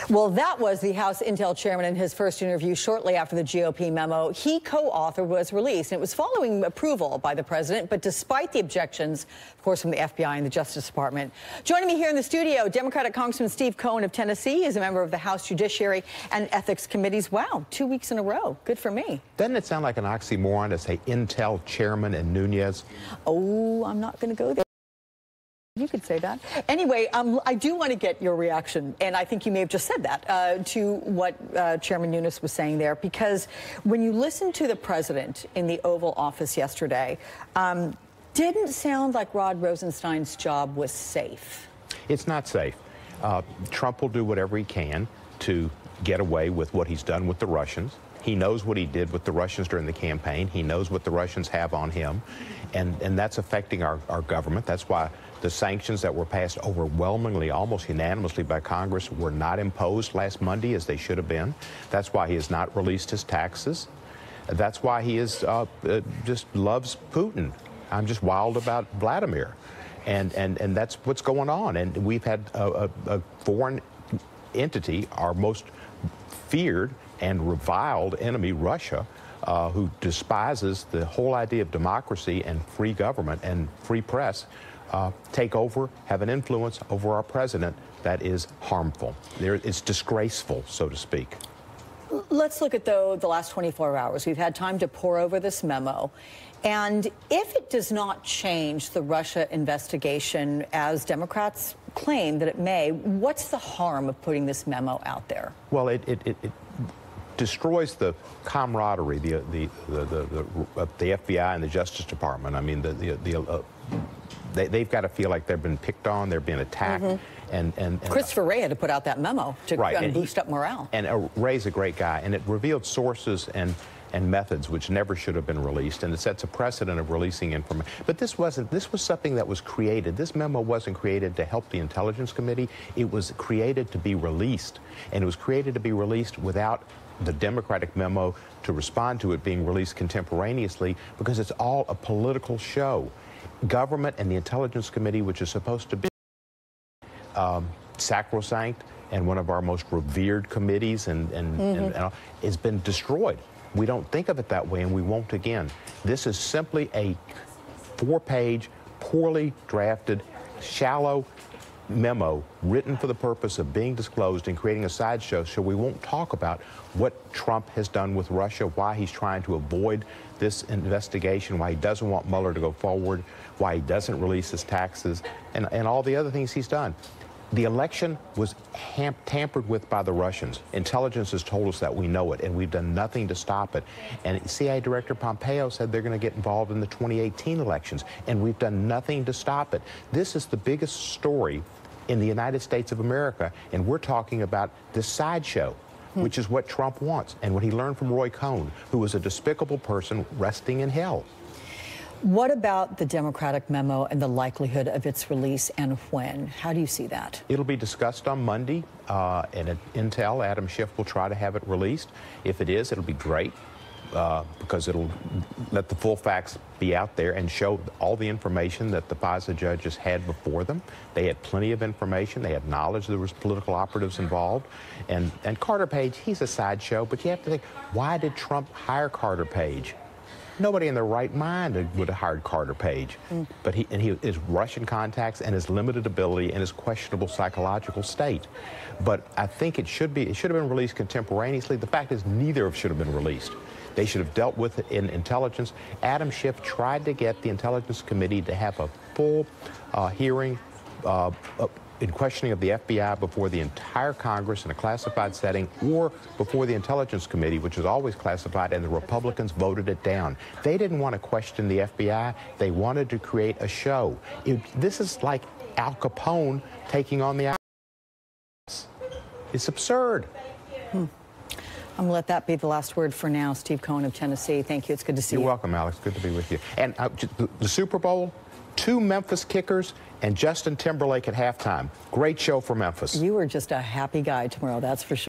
Well, that was the House Intel chairman in his first interview shortly after the GOP memo he co-authored was released. And it was following approval by the president, but despite the objections, of course, from the FBI and the Justice Department. Joining me here in the studio, Democratic Congressman Steve Cohen of Tennessee. He is a member of the House Judiciary and Ethics Committees. Wow, 2 weeks in a row. Good for me. Doesn't it sound like an oxymoron to say Intel chairman and Nunes? Oh, I'm not going to go there. You could say that. Anyway, I do want to get your reaction, and I think you may have just said that, to what Chairman Nunes was saying there, because when you listen to the president in the Oval Office yesterday, didn't sound like Rod Rosenstein's job was safe. It's not safe. Trump will do whatever he can to get away with what he's done with the Russians. He knows what he did with the Russians during the campaign. He knows what the Russians have on him, and that's affecting our government. That's why the sanctions that were passed overwhelmingly, almost unanimously by Congress, were not imposed last Monday as they should have been. That's why he has not released his taxes. That's why he is just loves Putin. I'm just wild about Vladimir. And that's what's going on. And we've had a foreign entity, our most feared and reviled enemy, Russia, who despises the whole idea of democracy and free government and free press, take over, have an influence over our president that is harmful. It's disgraceful, so to speak. Let's look at, though, the last 24 hours. We've had time to pore over this memo. And if it does not change the Russia investigation, as Democrats claim that it may, what's the harm of putting this memo out there? Well, it destroys the camaraderie, the FBI and the Justice Department. I mean, they've got to feel like they've been picked on, they're being attacked. And Christopher Wray had to put out that memo to boost up morale. And Wray's a great guy, and it revealed sources and methods which never should have been released, and it sets a precedent of releasing information. But this was something that was created. This memo wasn't created to help the Intelligence Committee. It was created to be released, and it was created to be released without the Democratic memo to respond to it being released contemporaneously, because it's all a political show. Government and the Intelligence Committee, which is supposed to be sacrosanct and one of our most revered committees, and has been destroyed. We don't think of it that way, and we won't again. This is simply a 4-page, poorly drafted, shallow memo written for the purpose of being disclosed and creating a sideshow, so we won't talk about what Trump has done with Russia, why he's trying to avoid this investigation, why he doesn't want Mueller to go forward, why he doesn't release his taxes, and all the other things he's done. The election was tampered with by the Russians. Intelligence has told us that. We know it, and we've done nothing to stop it. And CIA Director Pompeo said they're going to get involved in the 2018 elections, and we've done nothing to stop it. This is the biggest story in the United States of America, and we're talking about this sideshow, which is what Trump wants, and what he learned from Roy Cohn, who was a despicable person resting in hell. What about the Democratic memo and the likelihood of its release, and when? How do you see that? It'll be discussed on Monday, and at Intel, Adam Schiff will try to have it released. If it is, it'll be great, because it'll let the full facts be out there and show all the information that the FISA judges had before them. They had plenty of information. They had knowledge there was political operatives involved. And Carter Page, he's a sideshow, but you have to think, why did Trump hire Carter Page? Nobody in their right mind would have hired Carter Page. But his Russian contacts and his limited ability and his questionable psychological state. But I think it should have been released contemporaneously. The fact is, neither should have been released. They should have dealt with it in intelligence. Adam Schiff tried to get the Intelligence Committee to have a full hearing in questioning of the FBI before the entire Congress in a classified setting, or before the Intelligence Committee, which is always classified, and the Republicans voted it down. They didn't want to question the FBI. They wanted to create a show. This is like Al Capone taking on the IRS. It's absurd. I'm going to let that be the last word for now. Steve Cohen of Tennessee, thank you. It's good to see you. You're welcome, Alex. Good to be with you. And the Super Bowl, 2 Memphis kickers and Justin Timberlake at halftime. Great show for Memphis. You were just a happy guy tomorrow, that's for sure.